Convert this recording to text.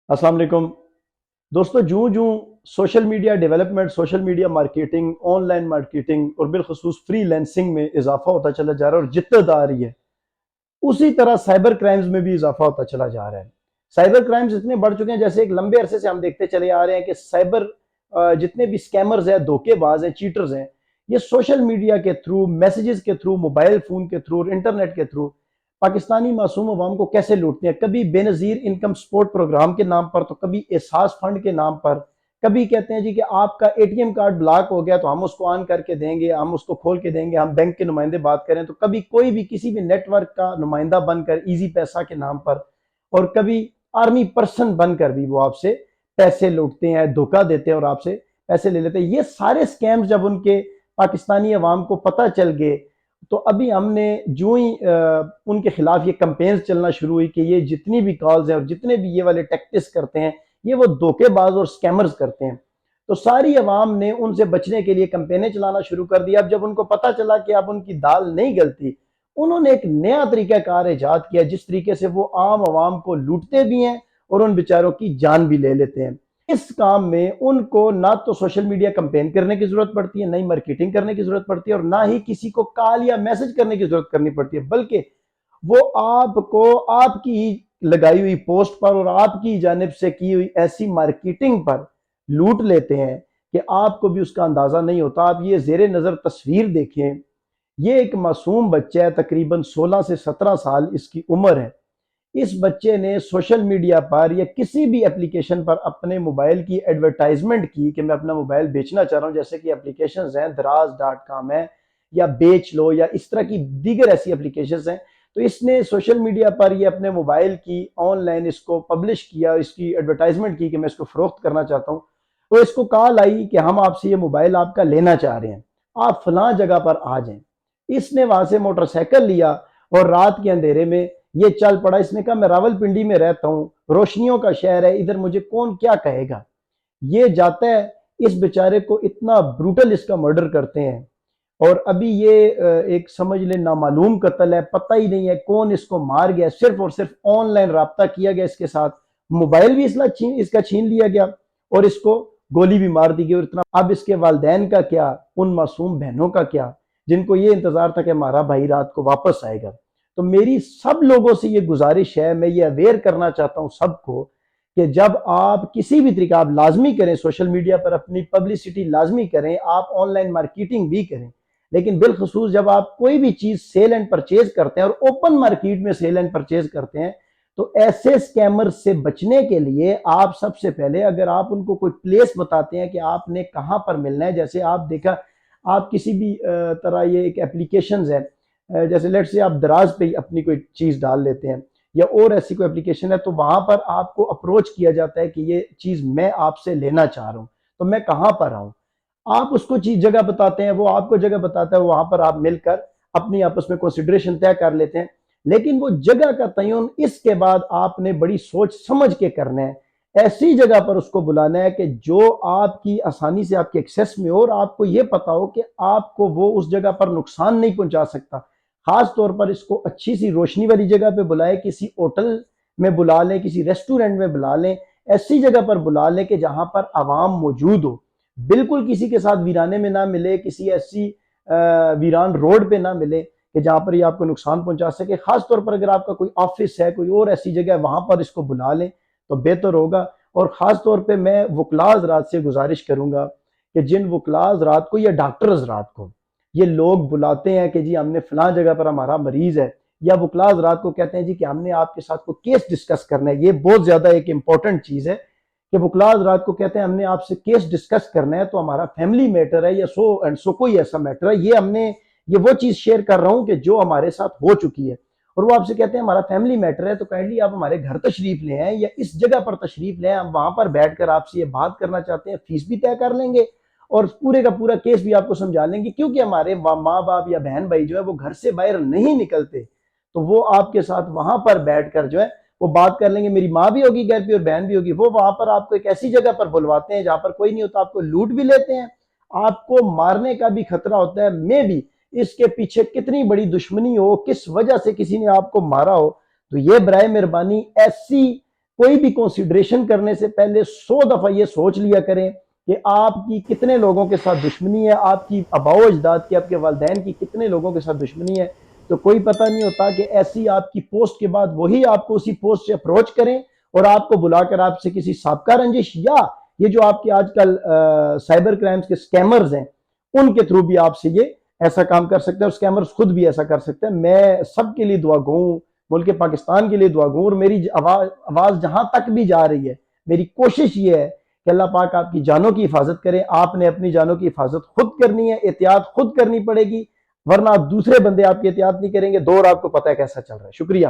अस्सलाम वालेकुम दोस्तों। जूं जूं social media development, social media marketing, online marketing और बिलखसूस फ्री लेंसिंग में इजाफा होता चला जा रहा है और जिद्दत आ रही है, उसी तरह साइबर क्राइम्स में भी इजाफा होता चला जा रहा है। साइबर क्राइम्स इतने बढ़ चुके हैं, जैसे एक लंबे अरसे से हम देखते चले आ रहे हैं कि साइबर जितने भी स्कैमर्स हैं, धोखेबाज हैं, चीटर्स हैं, ये सोशल मीडिया के थ्रू, मैसेजेस के थ्रू, मोबाइल फोन के थ्रू, इंटरनेट के थ्रू पाकिस्तानी मासूम अवाम को कैसे लूटते हैं। कभी बेनजीर इनकम सपोर्ट प्रोग्राम के नाम पर, तो कभी एहसास फंड के नाम पर, कभी कहते हैं जी कि आपका एटीएम कार्ड ब्लॉक हो गया तो हम उसको ऑन करके देंगे, हम उसको खोल के देंगे, हम बैंक के नुमाइंदे बात करें, तो कभी कोई भी किसी भी नेटवर्क का नुमाइंदा बनकर इजी पैसा के नाम पर, और कभी आर्मी पर्सन बनकर भी वो आपसे पैसे लूटते हैं, धोखा देते हैं और आपसे पैसे ले लेते हैं। ये सारे स्कैम्स जब उनके पाकिस्तानी अवाम को पता चल गए, तो अभी हमने जो ही उनके खिलाफ ये कैंपेन्स चलना शुरू हुई कि ये जितनी भी कॉल्स हैं और जितने भी ये वाले टैक्टिक्स करते हैं, ये वो धोखेबाज और स्कैमर्स करते हैं। तो सारी अवाम ने उनसे बचने के लिए कैंपेनें चलाना शुरू कर दिया। अब जब उनको पता चला कि अब उनकी दाल नहीं गलती, उन्होंने एक नया तरीकाकार ईजाद किया जिस तरीके से वो आम आवाम को लूटते भी हैं और उन बेचारों की जान भी ले लेते हैं। इस काम में उनको ना तो सोशल मीडिया कैंपेन करने की जरूरत पड़ती है, ना ही मार्केटिंग करने की जरूरत पड़ती है, और ना ही किसी को कॉल या मैसेज करने की जरूरत करनी पड़ती है, बल्कि वो आपको आपकी लगाई हुई पोस्ट पर और आपकी जानिब से की हुई ऐसी मार्केटिंग पर लूट लेते हैं कि आपको भी उसका अंदाजा नहीं होता। आप ये जेर नजर तस्वीर देखें, ये एक मासूम बच्चा है, तकरीबन 16 से 17 साल इसकी उम्र है। इस बच्चे ने सोशल मीडिया पर या किसी भी एप्लीकेशन पर अपने मोबाइल की एडवर्टाइजमेंट की कि मैं अपना मोबाइल बेचना चाह रहा हूं, जैसे कि एप्लीकेशंस हैं, दराज.com है या बेच लो या इस तरह की दीगर ऐसी एप्लीकेशंस हैं। तो इसने सोशल मीडिया पर ये अपने मोबाइल की ऑनलाइन इसको पब्लिश किया, इसकी एडवर्टाइजमेंट की कि मैं इसको फरोख्त करना चाहता हूं। तो इसको कॉल आई कि हम आपसे ये मोबाइल आपका लेना चाह रहे हैं, आप फलां जगह पर आ जाएं। इसने वहां से मोटरसाइकिल लिया और रात के अंधेरे में ये चल पड़ा। इसने कहा मैं रावलपिंडी में रहता हूँ, रोशनियों का शहर है, इधर मुझे कौन क्या कहेगा। ये जाता है, इस बेचारे को इतना ब्रूटल इसका मर्डर करते हैं। और अभी ये एक समझ ले नामालूम कत्ल है, पता ही नहीं है कौन इसको मार गया। सिर्फ और सिर्फ ऑनलाइन राब्ता किया गया इसके साथ, मोबाइल भी इसका छीन लिया गया और इसको गोली भी मार दी गई। और इतना, अब इसके वालदैन का क्या, उन मासूम बहनों का क्या, जिनको ये इंतजार था कि हमारा भाई रात को वापस आएगा। तो मेरी सब लोगों से ये गुजारिश है, मैं ये अवेयर करना चाहता हूं सबको कि जब आप किसी भी तरीका, आप लाजमी करें सोशल मीडिया पर अपनी पब्लिसिटी लाजमी करें, आप ऑनलाइन मार्केटिंग भी करें, लेकिन बिलखसूस जब आप कोई भी चीज सेल एंड परचेज करते हैं और ओपन मार्केट में सेल एंड परचेज करते हैं, तो ऐसे स्कैमर से बचने के लिए आप सबसे पहले, अगर आप उनको कोई प्लेस बताते हैं कि आपने कहां पर मिलना है, जैसे आप देखा, आप किसी भी तरह, ये एक एप्लीकेशन है, जैसे लेट से आप दराज पे अपनी कोई चीज डाल लेते हैं या और ऐसी कोई एप्लीकेशन है, तो वहां पर आपको अप्रोच किया जाता है कि ये चीज मैं आपसे लेना चाह रहा हूं, तो मैं कहां पर आऊं। आप उसको चीज जगह बताते हैं, वो आपको जगह बताता है, वहां पर आप मिलकर अपनी आपस में कंसिडरेशन तय कर लेते हैं। लेकिन वो जगह का तयन इसके बाद आपने बड़ी सोच समझ के करना है। ऐसी जगह पर उसको बुलाना है कि जो आपकी आसानी से आपके एक्सेस में हो और आपको ये पता हो कि आपको वो उस जगह पर नुकसान नहीं पहुंचा सकता। खास तौर पर इसको अच्छी सी रोशनी वाली जगह पे बुलाए, किसी होटल में बुला लें, किसी रेस्टोरेंट में बुला लें, ऐसी जगह पर बुला लें कि जहां पर आवाम मौजूद हो। बिल्कुल किसी के साथ वीराने में ना मिले, किसी ऐसी वीरान रोड पे ना मिले कि जहां पर ये आपको नुकसान पहुंचा सके। खास तौर पर अगर आपका कोई ऑफिस है, कोई और ऐसी जगह है, वहां पर इसको बुला लें तो बेहतर होगा। और खास तौर पे मैं वकला हज़रात से गुजारिश करूंगा कि जिन वकला हज़रात को या डॉक्टर हज़रात को ये लोग बुलाते हैं कि जी हमने फलां जगह पर हमारा मरीज है, या वकला हज़रात को कहते हैं जी कि हमने आपके साथ कोई केस डिस्कस करना है, ये बहुत ज्यादा एक इंपॉर्टेंट चीज है कि वकला हज़रात को कहते हैं हमने आपसे केस डिस्कस करना है, तो हमारा फैमिली मैटर है या सो एंड सो कोई ऐसा मैटर है, ये वो चीज शेयर कर रहा हूं कि जो हमारे साथ हो चुकी है, और वो आपसे कहते हैं हमारा फैमिली मैटर है, तो काइंडली आप हमारे घर तशरीफ ले आए या इस जगह पर तशरीफ ले आए, हम वहां पर बैठकर आपसे ये बात करना चाहते हैं, फीस भी तय कर लेंगे और पूरे का पूरा केस भी आपको समझा लेंगे। क्योंकि हमारे माँ बाप या बहन भाई जो है वो घर से बाहर नहीं निकलते, तो वो आपके साथ वहां पर बैठकर जो है वो बात कर लेंगे। मेरी माँ भी होगी घर पे और बहन भी होगी। वो वहां पर आपको एक ऐसी जगह पर बुलवाते हैं जहां पर कोई नहीं होता, आपको लूट भी लेते हैं, आपको मारने का भी खतरा होता है। मे भी इसके पीछे कितनी बड़ी दुश्मनी हो, किस वजह से किसी ने आपको मारा हो, तो ये बराए मेहरबानी ऐसी کوئی بھی کنسیڈریشن کرنے سے پہلے 100 دفعہ یہ سوچ لیا کریں کہ آپ کی کتنے لوگوں کے ساتھ دشمنی ہے، آپ کی آباء و اجداد کی، آپ کے والدین کی کتنے لوگوں کے ساتھ دشمنی ہے. تو کوئی پتہ نہیں ہوتا کہ ایسی آپ کی پوسٹ کے بعد وہی آپ کو اسی پوسٹ سے اپروچ کریں اور آپ کو بلا کر آپ سے کسی سابقہ رنجش یا یہ جو آپ کے آج کل سائبر کرائمز کے سکیمرز ہیں ان کے تھرو بھی آپ سے یہ ایسا کام کر سکتے ہیں، اور سکیمرز خود بھی ایسا کر سکتے ہیں. میں سب کے لیے دعا گو ہوں، ملک پاکستان کے لیے دعا گو، اور میری آواز جہاں تک بھی جا رہی ہے میری کوشش یہ ہے کہ اللہ پاک آپ کی جانوں کی حفاظت کرے. آپ نے اپنی جانوں کی حفاظت خود کرنی ہے، احتیاط خود کرنی پڑے گی، ورنہ دوسرے بندے آپ کی احتیاط نہیں کریں گے. دور آپ کو پتہ ہے کیسا چل رہا ہے. شکریہ.